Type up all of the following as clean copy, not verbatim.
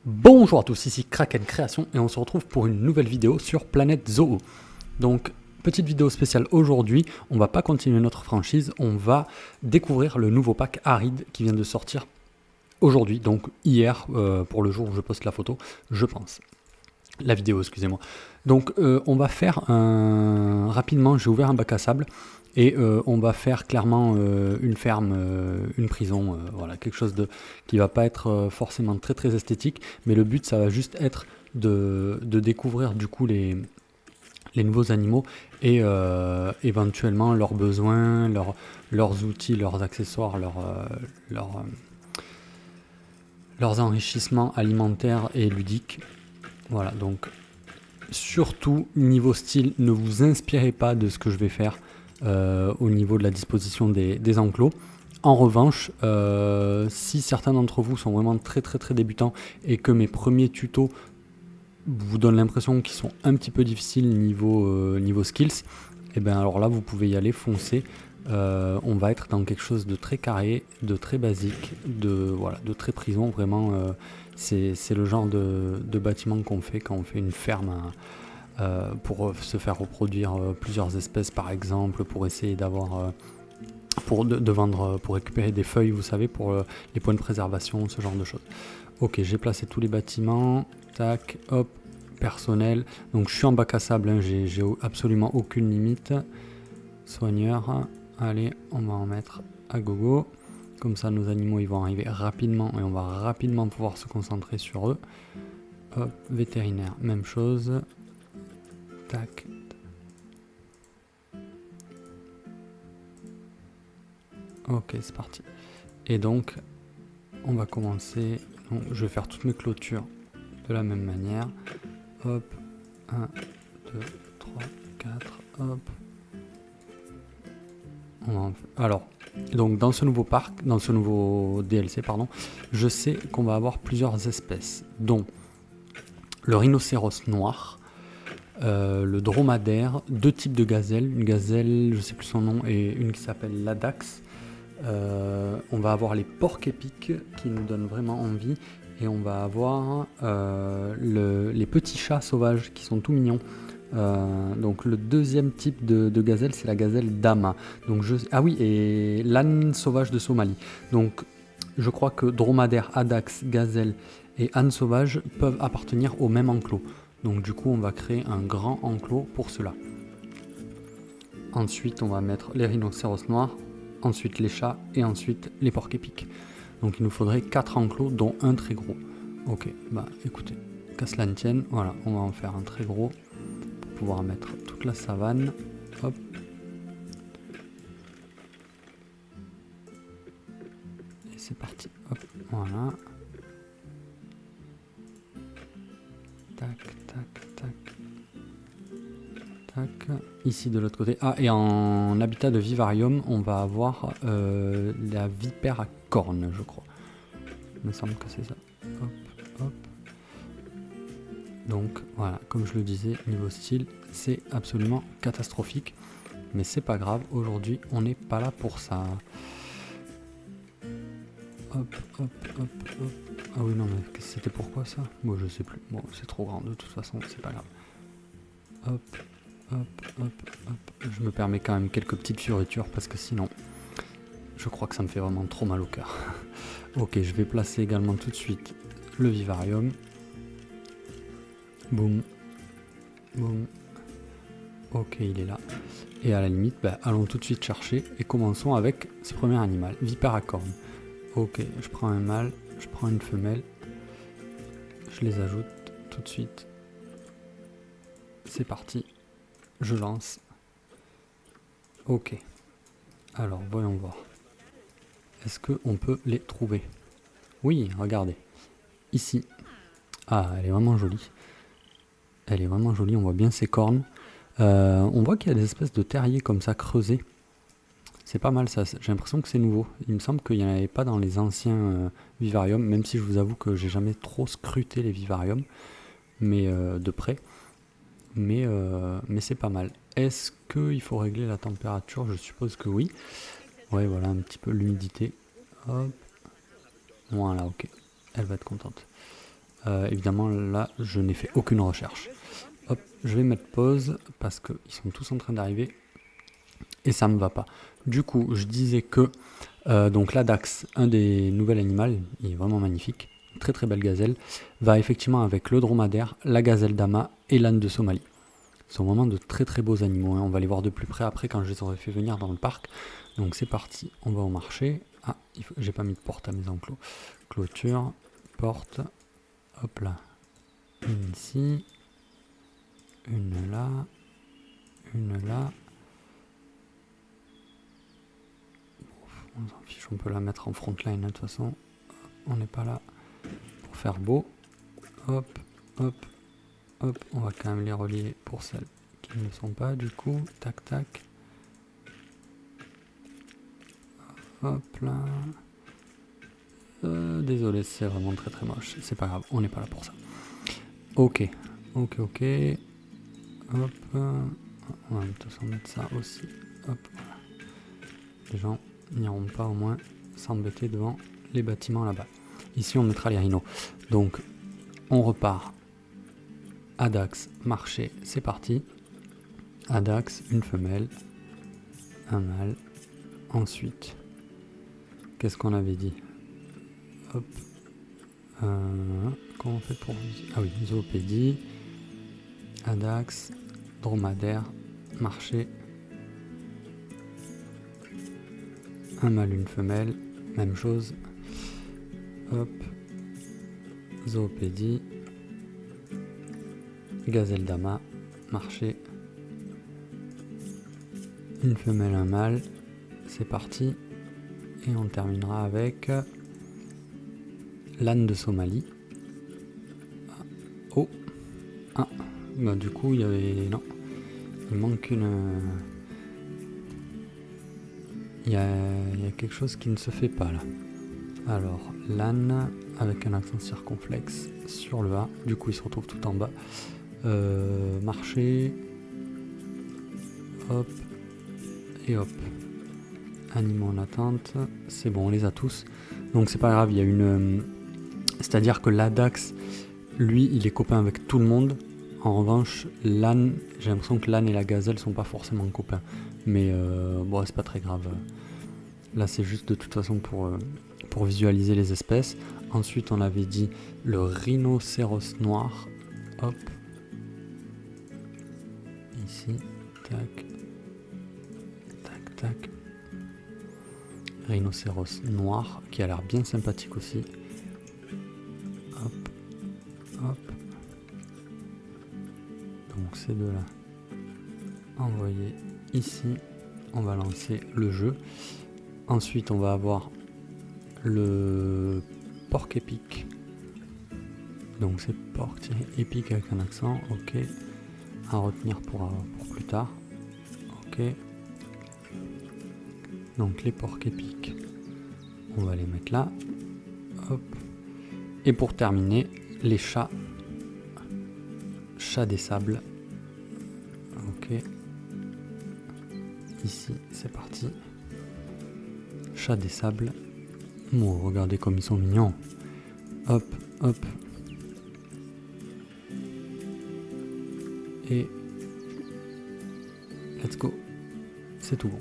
Bonjour à tous, ici Kraken Création et on se retrouve pour une nouvelle vidéo sur Planète Zoo. Donc, petite vidéo spéciale aujourd'hui, on va pas continuer notre franchise, on va découvrir le nouveau pack Aride qui vient de sortir aujourd'hui, donc hier, pour le jour où je poste la photo, je pense. La vidéo, excusez-moi. Donc, on va faire rapidement, j'ai ouvert un bac à sable. Et on va faire clairement une ferme, une prison, voilà, quelque chose qui va pas être forcément très très esthétique, mais le but ça va juste être de découvrir du coup les nouveaux animaux et éventuellement leurs besoins, leurs outils, leurs accessoires, leurs enrichissements alimentaires et ludiques. Voilà, donc surtout niveau style, ne vous inspirez pas de ce que je vais faire. Au niveau de la disposition des enclos. En revanche, si certains d'entre vous sont vraiment très très très débutants et que mes premiers tutos vous donnent l'impression qu'ils sont un petit peu difficiles niveau skills, et bien alors là vous pouvez y aller, foncer. On va être dans quelque chose de très carré, de très basique, de très prison. Vraiment, c'est le genre de bâtiment qu'on fait quand on fait une ferme. Pour se faire reproduire plusieurs espèces par exemple, pour essayer d'avoir de vendre, pour récupérer des feuilles, vous savez, pour les points de préservation, ce genre de choses. Ok, j'ai placé tous les bâtiments, tac, hop, personnel. Donc je suis en bac à sable, hein, j'ai absolument aucune limite. Soigneur, allez, on va en mettre à gogo. Comme ça nos animaux ils vont arriver rapidement et on va rapidement pouvoir se concentrer sur eux. Hop, vétérinaire, même chose. Tac. Ok, c'est parti. Et donc, on va commencer. Donc, je vais faire toutes mes clôtures de la même manière. Hop. 1, 2, 3, 4. Hop. Alors, donc dans ce nouveau parc, dans ce nouveau DLC, pardon, je sais qu'on va avoir plusieurs espèces, dont le rhinocéros noir, le dromadaire, deux types de gazelles, une gazelle, je sais plus son nom, et une qui s'appelle l'adax. On va avoir les porcs épiques qui nous donnent vraiment envie, et on va avoir les petits chats sauvages qui sont tout mignons. Donc le deuxième type de gazelle, c'est la gazelle dama. Donc ah oui, et l'âne sauvage de Somalie. Donc je crois que dromadaire, adax, gazelle et âne sauvage peuvent appartenir au même enclos. Donc du coup on va créer un grand enclos pour cela. Ensuite on va mettre les rhinocéros noirs, ensuite les chats et ensuite les porcs épiques. Donc il nous faudrait 4 enclos dont un très gros. Ok, bah écoutez, qu'à cela ne tienne, voilà, on va en faire un très gros pour pouvoir mettre toute la savane. Hop. Et c'est parti. Hop, voilà. Tac, tac, tac. Tac. Ici de l'autre côté. Ah, et en habitat de vivarium, on va avoir la vipère à cornes, je crois. Il me semble que c'est ça. Hop, hop. Donc voilà, comme je le disais, niveau style, c'est absolument catastrophique. Mais c'est pas grave, aujourd'hui, on n'est pas là pour ça. Hop, hop, hop, hop. Ah oui, non, mais c'était pourquoi ça? Bon, je sais plus. Bon, c'est trop grand, de toute façon, c'est pas grave. Hop, hop, hop, hop. Je me permets quand même quelques petites fioritures parce que sinon, je crois que ça me fait vraiment trop mal au cœur. Ok, je vais placer également tout de suite le vivarium. Boum, boum. Ok, il est là. Et à la limite, bah, allons tout de suite chercher et commençons avec ce premier animal, vipère à cornes. Ok, je prends un mâle, je prends une femelle, je les ajoute tout de suite. C'est parti, je lance. Ok, alors voyons voir. Est-ce qu'on peut les trouver? Oui, regardez, ici. Ah, elle est vraiment jolie. Elle est vraiment jolie, on voit bien ses cornes. On voit qu'il y a des espèces de terriers comme ça creusés. C'est pas mal ça, j'ai l'impression que c'est nouveau. Il me semble qu'il n'y en avait pas dans les anciens vivariums, même si je vous avoue que j'ai jamais trop scruté les vivariums, mais de près. Mais c'est pas mal. Est-ce qu'il faut régler la température? Je suppose que oui. Ouais, voilà, un petit peu l'humidité. Hop. Voilà, ok. Elle va être contente. Évidemment, là, je n'ai fait aucune recherche. Hop, je vais mettre pause parce qu'ils sont tous en train d'arriver et ça me va pas. Du coup, je disais que donc l'Adax, un des nouveaux animaux, il est vraiment magnifique, très très belle gazelle, va effectivement avec le dromadaire, la gazelle d'Ama et l'âne de Somalie. Ce sont vraiment de très très beaux animaux, hein. On va les voir de plus près après quand je les aurai fait venir dans le parc. Donc c'est parti, on va au marché. Ah, j'ai pas mis de porte à mes enclos. Clôture, porte, hop là. Une ici, une là, une là. On s'en fiche, on peut la mettre en frontline, hein, de toute façon. On n'est pas là pour faire beau. Hop, hop, hop. On va quand même les relier pour celles qui ne le sont pas, du coup. Tac, tac. Hop là. Désolé, c'est vraiment très très moche. C'est pas grave, on n'est pas là pour ça. Ok, ok, ok. Hop. On va de toute façon mettre ça aussi. Hop, voilà. Les gens n'iront pas au moins s'embêter devant les bâtiments là-bas. Ici, on mettra les rhinos. Donc, on repart. Adax, marché, c'est parti. Adax, une femelle, un mâle. Ensuite, qu'est-ce qu'on avait dit? Hop. Comment on fait pour... Ah oui, zoopédie, Adax, dromadaire, marché, un mâle, une femelle, même chose. Hop. Zoopédie, gazelle d'Ama, marché, une femelle, un mâle, c'est parti. Et on terminera avec l'âne de Somalie. Oh, ah, bah du coup il y avait... Non, il manque une... Il y a quelque chose qui ne se fait pas là. Alors, l'âne avec un accent circonflexe sur le A, du coup il se retrouve tout en bas. Marché, hop, et hop. Animaux en attente, c'est bon, on les a tous. Donc c'est pas grave, il y a une... C'est-à-dire que l'Adax, lui, il est copain avec tout le monde. En revanche, l'âne, j'ai l'impression que l'âne et la gazelle sont pas forcément copains. Mais bon, c'est pas très grave. Là, c'est juste de toute façon pour visualiser les espèces. Ensuite, on avait dit le rhinocéros noir. Hop. Ici. Tac. Tac, tac. Rhinocéros noir, qui a l'air bien sympathique aussi. Hop. Hop. Donc ces deux-là. Envoyés ici. On va lancer le jeu. Ensuite, on va avoir le porc épique. Donc c'est porc-épique avec un accent. Ok. À retenir pour plus tard. Ok. Donc les porcs épiques, on va les mettre là. Hop. Et pour terminer, les chats. Chats des sables. Ok. Ici, c'est parti. Chats des sables. Bon, regardez comme ils sont mignons. Hop, hop. Et let's go. C'est tout bon.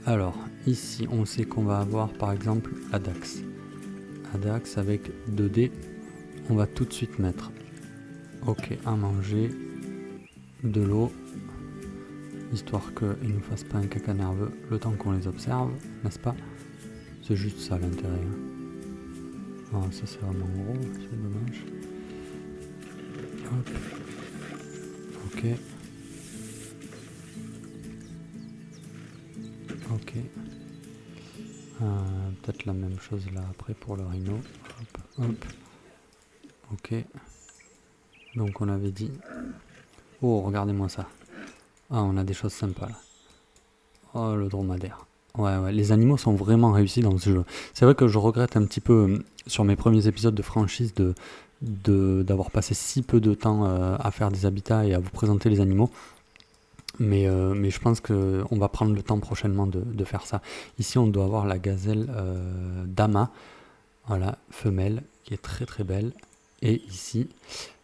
Alors, ici, on sait qu'on va avoir par exemple Adax. Adax avec 2 dés. On va tout de suite mettre. Ok, à manger. De l'eau. Histoire qu'ils ne nous fassent pas un caca nerveux le temps qu'on les observe, n'est-ce pas? C'est juste ça l'intérêt. Ah, ça c'est vraiment gros, c'est dommage. Hop. Ok. Ok. Peut-être la même chose là après pour le rhino. Hop, hop. Ok. Donc on avait dit... Oh, regardez-moi ça. Ah, on a des choses sympas là. Oh, le dromadaire. Ouais, les animaux sont vraiment réussis dans ce jeu. C'est vrai que je regrette un petit peu sur mes premiers épisodes de franchise d'avoir passé si peu de temps à faire des habitats et à vous présenter les animaux. Mais je pense qu'on va prendre le temps prochainement de faire ça. Ici, on doit avoir la gazelle d'Ama. Voilà, femelle, qui est très très belle. Et ici,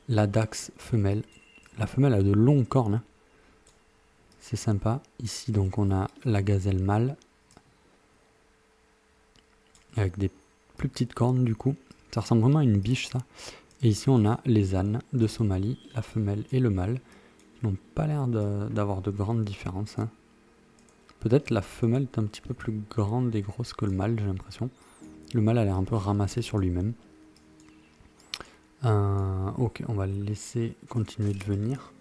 la dachs femelle. La femelle a de longues cornes. Hein. C'est sympa. Ici, donc, on a la gazelle mâle. Avec des plus petites cornes, du coup. Ça ressemble vraiment à une biche, ça. Et ici, on a les ânes de Somalie, la femelle et le mâle. Ils n'ont pas l'air d'avoir de grandes différences. Hein. Peut-être la femelle est un petit peu plus grande et grosse que le mâle, j'ai l'impression. Le mâle a l'air un peu ramassé sur lui-même. Ok, on va le laisser continuer de venir.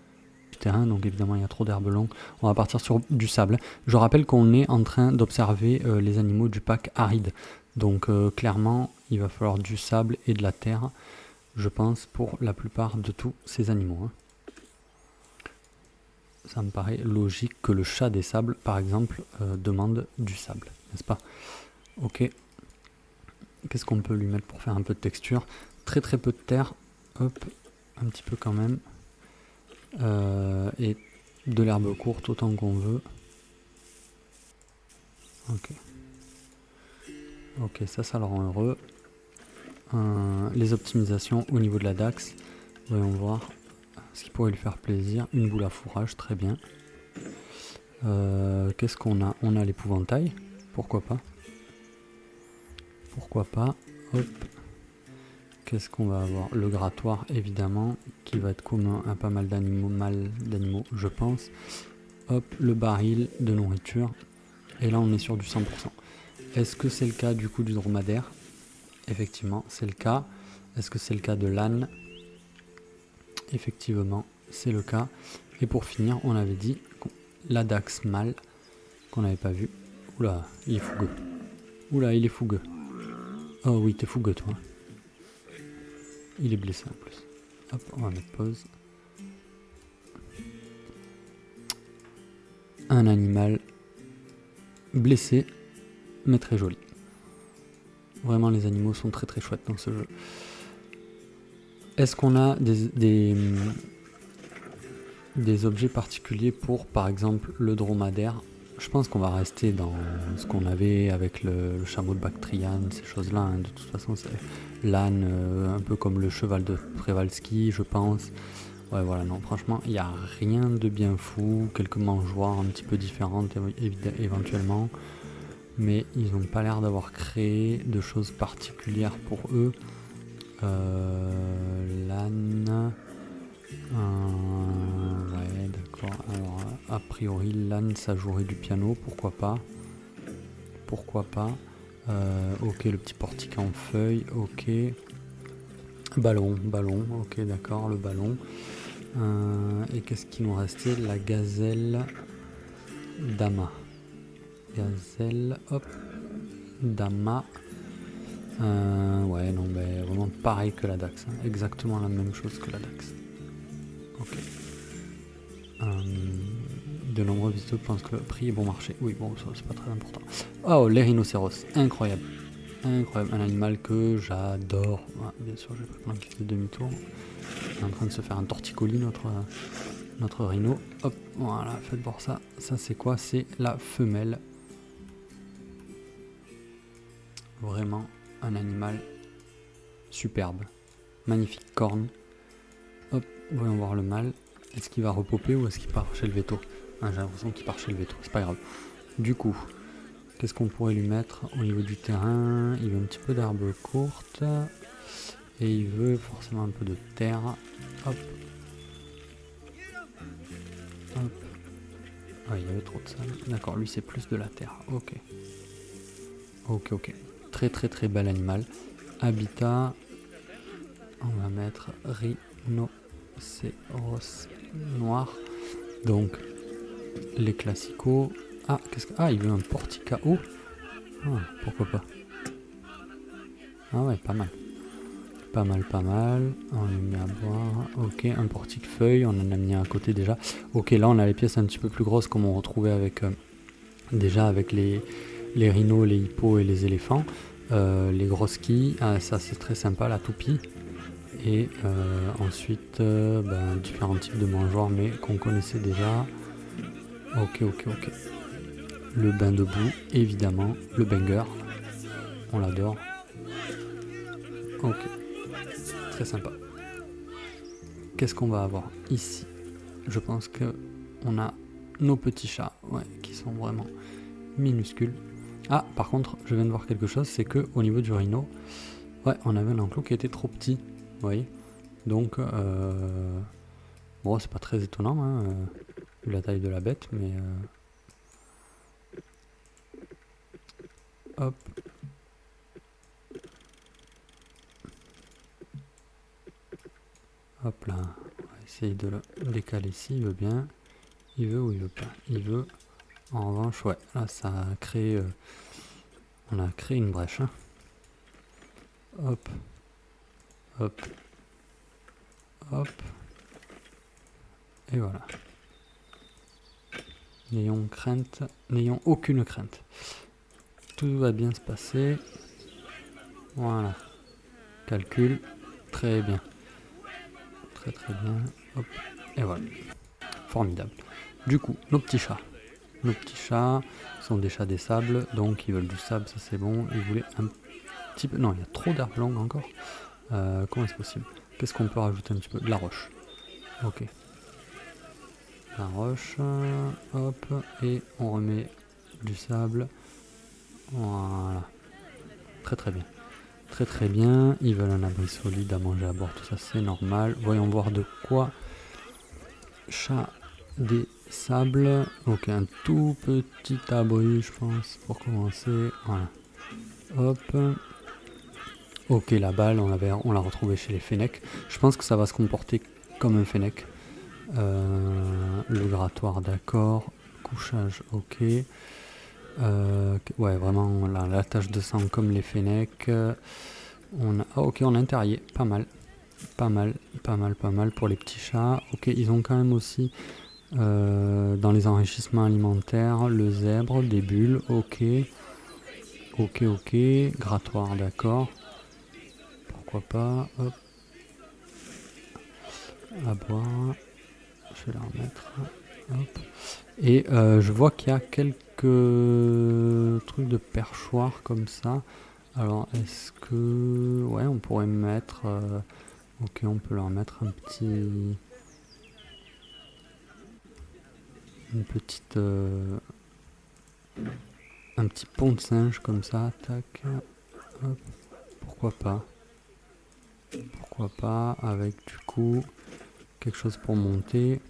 Terrain, donc évidemment il y a trop d'herbes longues. On va partir sur du sable. Je rappelle qu'on est en train d'observer les animaux du pack aride. Donc clairement, il va falloir du sable et de la terre, je pense, pour la plupart de tous ces animaux. Hein. Ça me paraît logique que le chat des sables, par exemple, demande du sable, n'est-ce pas? Ok. Qu'est-ce qu'on peut lui mettre pour faire un peu de texture? Très très peu de terre. Hop, un petit peu quand même. Et de l'herbe courte autant qu'on veut. Ok. Ok, ça le rend heureux. Les optimisations au niveau de la dachs. Voyons voir ce qui pourrait lui faire plaisir. Une boule à fourrage, très bien. Qu'est-ce qu'on a? On a l'épouvantail. Pourquoi pas? Pourquoi pas? Hop. Qu'est-ce qu'on va avoir? Le grattoir, évidemment, qui va être commun à pas mal d'animaux, je pense. Hop, le baril de nourriture. Et là, on est sur du 100%. Est-ce que c'est le cas du coup du dromadaire? Effectivement, c'est le cas. Est-ce que c'est le cas de l'âne? Effectivement, c'est le cas. Et pour finir, on avait dit la dachs mâle, qu'on n'avait pas vu. Oula, il est fougueux. Oula, il est fougueux. Oh oui, t'es fougueux, toi. Il est blessé en plus. Hop, on va mettre pause. Un animal blessé, mais très joli. Vraiment, les animaux sont très très chouettes dans ce jeu. Est-ce qu'on a des objets particuliers pour, par exemple, le dromadaire? Je pense qu'on va rester dans ce qu'on avait avec le chameau de Bactriane, ces choses-là. Hein. De toute façon, c'est l'âne, un peu comme le cheval de Przewalski, je pense. Ouais, voilà, non, franchement, il n'y a rien de bien fou. Quelques mangeoires un petit peu différentes, éventuellement. Mais ils n'ont pas l'air d'avoir créé de choses particulières pour eux. L'âne... ouais, d'accord. Alors, a priori, l'âne, ça jouerait du piano, pourquoi pas. Pourquoi pas. Ok, le petit portique en feuilles, ok. Ballon, ok, d'accord, le ballon. Et qu'est-ce qui nous restait? La gazelle dama. Gazelle, hop, dama. Ouais, non, ben vraiment pareil que la dachs. Hein. Exactement la même chose que la dachs. Ok. De nombreux visiteurs pensent que le prix est bon marché. Oui, bon, ça c'est pas très important. Oh, les rhinocéros, incroyable. Incroyable, un animal que j'adore. Ouais, bien sûr, j'ai pas plein qui fait demi-tour. Il est en train de se faire un torticolis, notre rhino. Hop, voilà, faites voir ça. Ça c'est quoi? C'est la femelle. Vraiment un animal superbe. Magnifique corne. Hop, voyons voir le mâle. Est-ce qu'il va repoper ou est-ce qu'il part chez le veto? Ah, j'ai l'impression qu'il part chez le veto, c'est pas grave. Du coup, qu'est-ce qu'on pourrait lui mettre au niveau du terrain? Il veut un petit peu d'herbe courte. Et il veut forcément un peu de terre. Hop. Hop. Ah, il y avait trop de sable. D'accord, lui c'est plus de la terre. Ok. Ok. Très très très bel animal. Habitat. On va mettre rhinocéros noir. Donc, les classicos. Ah, il veut un porticao. Ah, pourquoi pas. Ah ouais, pas mal. Pas mal. On lui met à boire. Ok, un portique feuille. On en a mis un à côté déjà. Ok, là on a les pièces un petit peu plus grosses comme on retrouvait avec déjà avec les rhinos, les hippos et les éléphants. Les grosses quilles. Ah, ça c'est très sympa, la toupie. Et ensuite, différents types de mangeoires, mais qu'on connaissait déjà. Ok. Le bain de boue, évidemment. Le banger. On l'adore. Ok. Très sympa. Qu'est-ce qu'on va avoir ici? Je pense que on a nos petits chats, ouais, qui sont vraiment minuscules. Ah, par contre, je viens de voir quelque chose, c'est que au niveau du rhino, ouais, on avait un enclos qui était trop petit, vous voyez. Donc, bon, c'est pas très étonnant, hein, vu la taille de la bête, mais hop. Hop là, on va essayer de le décaler s'il veut bien. Il veut ou il veut pas? Il veut. En revanche, ouais, là ça a créé. On a créé une brèche. Hein. Hop. Hop. Hop. Et voilà. N'ayons crainte. N'ayons aucune crainte. Tout va bien se passer. Voilà. Calcul. Très bien. Très bien. Hop. Et voilà. Formidable. Du coup, nos petits chats. Nos petits chats sont des chats des sables, donc ils veulent du sable, ça c'est bon. Ils voulaient un petit peu... Non, il y a trop d'herbes longues encore. Comment est-ce possible? Qu'est-ce qu'on peut rajouter un petit peu? De la roche. Ok. La roche, hop, et on remet du sable. Voilà. Très bien. Très bien. Ils veulent un abri solide à manger à bord, tout ça c'est normal. Voyons voir de quoi. Chat des sables. Ok, un tout petit abri, je pense, pour commencer. Voilà. Hop. Ok, la balle, on l'a retrouvée chez les fennecs. Je pense que ça va se comporter comme un fennec. Le grattoir, d'accord. Couchage, ok. Ouais, vraiment, la tache de sang comme les fennecs. Ok, on a un terrier, pas mal. Pas mal pour les petits chats. Ok, ils ont quand même aussi dans les enrichissements alimentaires le zèbre, des bulles, ok. Grattoir, d'accord. Pourquoi pas, hop. À boire. Je vais la remettre. Hop. Et je vois qu'il y a quelques trucs de perchoir comme ça. Alors est-ce que... Ouais, on pourrait mettre... Ok, on peut leur mettre un petit... Une petite... un petit pont de singe comme ça. Tac. Hop. Pourquoi pas avec du coup quelque chose pour monter.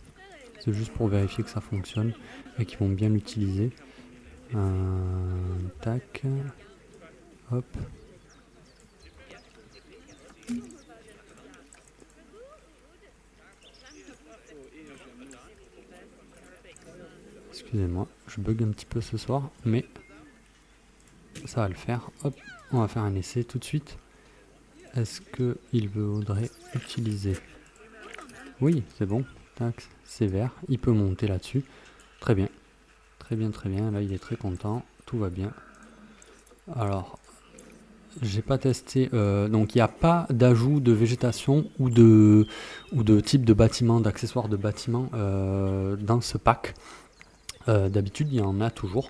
C'est juste pour vérifier que ça fonctionne et qu'ils vont bien l'utiliser. Tac. Hop. Excusez-moi, je bug un petit peu ce soir, mais ça va le faire. Hop, on va faire un essai tout de suite. Est-ce qu'il voudrait utiliser? Oui, c'est bon. Tac, c'est vert. Il peut monter là-dessus. Très bien. Là, il est très content. Tout va bien. Alors, j'ai pas testé. Donc, il n'y a pas d'ajout de végétation ou de type de bâtiment, d'accessoires de bâtiment dans ce pack. D'habitude, il y en a toujours.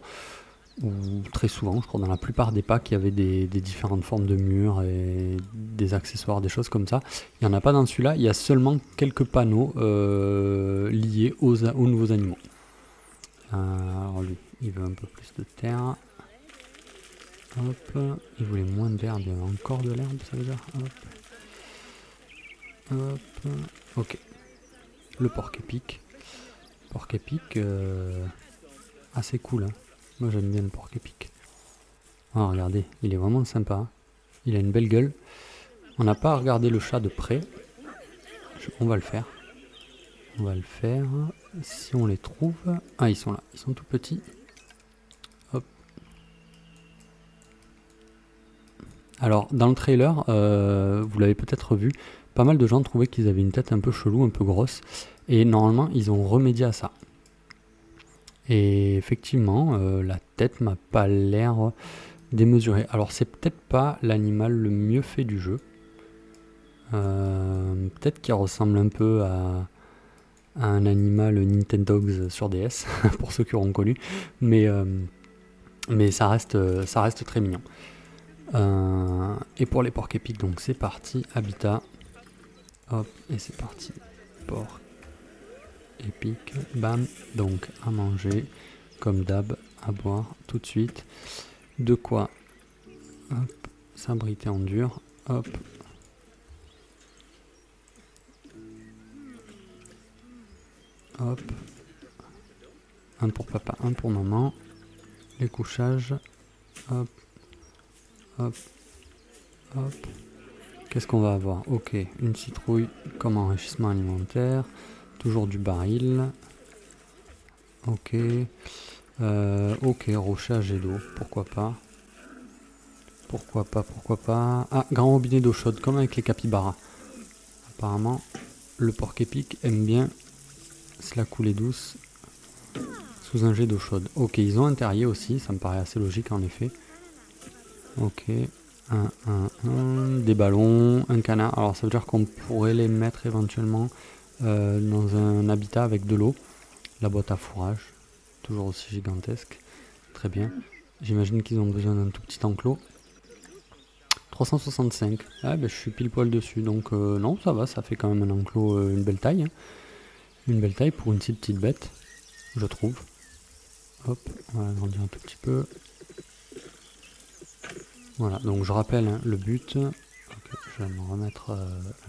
Ou très souvent, je crois dans la plupart des packs, il y avait des différentes formes de murs et des accessoires, des choses comme ça. Il n'y en a pas dans celui-là, il y a seulement quelques panneaux liés aux nouveaux animaux. Alors lui, il veut un peu plus de terre. Hop, il voulait moins d'herbe, il y avait encore de l'herbe, ça veut dire. Hop, ok. Le porc-épic. Porc-épic, assez cool, hein. Moi j'aime bien le porc-épic. Oh, regardez, il est vraiment sympa. Il a une belle gueule. On n'a pas à regarder le chat de près. On va le faire. Si on les trouve. Ah, ils sont là. Ils sont tout petits. Hop. Alors, dans le trailer, vous l'avez peut-être vu, pas mal de gens trouvaient qu'ils avaient une tête un peu chelou, un peu grosse. Et normalement, ils ont remédié à ça. Et effectivement, la tête m'a pas l'air démesurée. Alors, c'est peut-être pas l'animal le mieux fait du jeu. Peut-être qu'il ressemble un peu à un animal Nintendogs sur DS, pour ceux qui auront connu. Mais ça reste très mignon. Et pour les porcs épiques, donc c'est parti, habitat. Hop, et c'est parti. Porc épique, bam. Donc à manger, comme d'hab, à boire tout de suite. De quoi, hop, s'abriter en dur, hop. Hop. Un pour papa, un pour maman. Les couchages. Hop. Hop. Hop. Qu'est-ce qu'on va avoir? Ok, une citrouille comme enrichissement alimentaire. Toujours du baril. Ok. Ok, rocher à jet d'eau. Pourquoi pas? Pourquoi pas? Pourquoi pas? Ah, grand robinet d'eau chaude, comme avec les capybaras. Apparemment, le porc épique aime bien se la couler douce sous un jet d'eau chaude. Ok, ils ont un terrier aussi, ça me paraît assez logique en effet. Ok, des ballons, un canard. Alors ça veut dire qu'on pourrait les mettre éventuellement dans un habitat avec de l'eau. La boîte à fourrage, toujours aussi gigantesque. Très bien. J'imagine qu'ils ont besoin d'un tout petit enclos. 365. Ah ben je suis pile poil dessus. Donc non, ça va, ça fait quand même un enclos, une belle taille. Hein. Une belle taille pour une si petite bête, je trouve. Hop, on va agrandir un tout petit peu. Voilà, donc je rappelle hein, le but. Okay, je vais me remettre,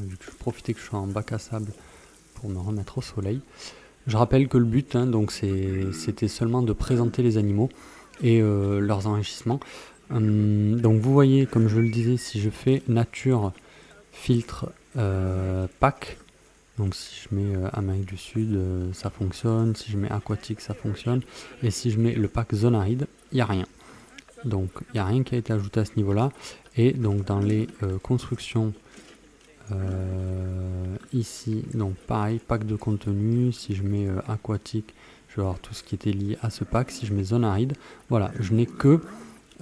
vu que je profitais que je suis en bac à sable pour me remettre au soleil. Je rappelle que le but, hein, donc c'était seulement de présenter les animaux et leurs enrichissements. Donc vous voyez, comme je le disais, si je fais nature, filtre, pack, donc si je mets Amérique du Sud, ça fonctionne, si je mets aquatique, ça fonctionne, et si je mets le pack zone aride, il n'y a rien. Donc il n'y a rien qui a été ajouté à ce niveau-là, et donc dans les constructions, ici, donc pareil, pack de contenu, si je mets aquatique, je vais avoir tout ce qui était lié à ce pack, si je mets zone aride, voilà, je n'ai que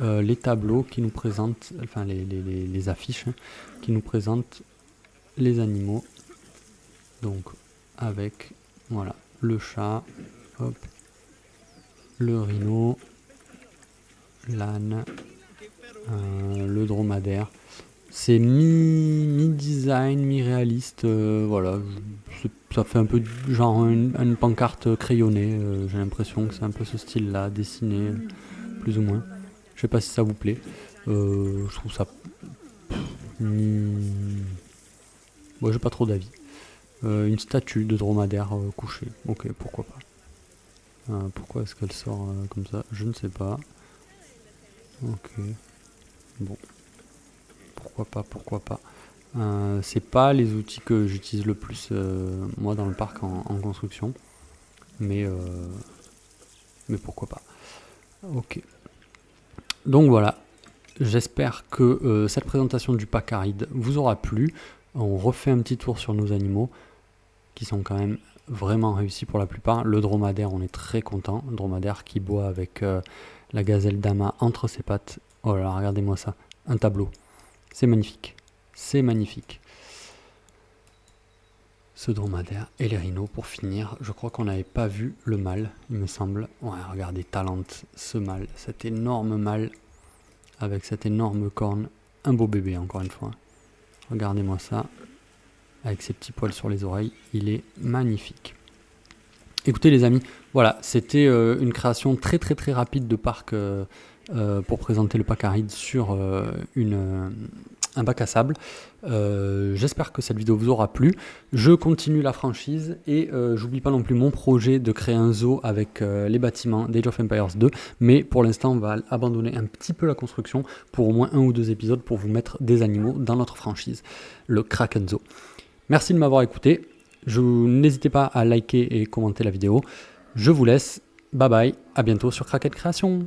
les tableaux qui nous présentent, enfin les affiches hein, qui nous présentent les animaux, donc avec, voilà, le chat, hop, le rhino, l'âne, le dromadaire. C'est mi-design, mi-réaliste, voilà, ça fait un peu genre une pancarte crayonnée, j'ai l'impression que c'est un peu ce style-là, dessiné, plus ou moins. Je sais pas si ça vous plaît, je trouve ça... Moi j'ai pas trop d'avis. Une statue de dromadaire couchée, ok, pourquoi pas. Pourquoi est-ce qu'elle sort comme ça? Je ne sais pas. Ok, bon. Pourquoi pas. C'est pas les outils que j'utilise le plus moi dans le parc en construction, mais pourquoi pas. Ok. Donc voilà, j'espère que cette présentation du pack aride vous aura plu. On refait un petit tour sur nos animaux qui sont quand même vraiment réussis pour la plupart. Le dromadaire, on est très content. Un dromadaire qui boit avec la gazelle dama entre ses pattes. Oh là là, regardez-moi ça, un tableau. C'est magnifique. C'est magnifique. Ce dromadaire et les rhinos pour finir. Je crois qu'on n'avait pas vu le mâle, il me semble. Ouais, regardez, Talente, ce mâle, cet énorme mâle avec cette énorme corne. Un beau bébé, encore une fois. Regardez-moi ça. Avec ses petits poils sur les oreilles, il est magnifique. Écoutez les amis, voilà, c'était une création très très très rapide de parc pour présenter le pack aride sur un bac à sable. J'espère que cette vidéo vous aura plu. Je continue la franchise et j'oublie pas non plus mon projet de créer un zoo avec les bâtiments d'Age of Empires 2. Mais pour l'instant, on va abandonner un petit peu la construction pour au moins 1 ou 2 épisodes pour vous mettre des animaux dans notre franchise, le Kraken Zoo. Merci de m'avoir écouté. N'hésitez pas à liker et commenter la vidéo. Je vous laisse. Bye bye. À bientôt sur Kraken Création.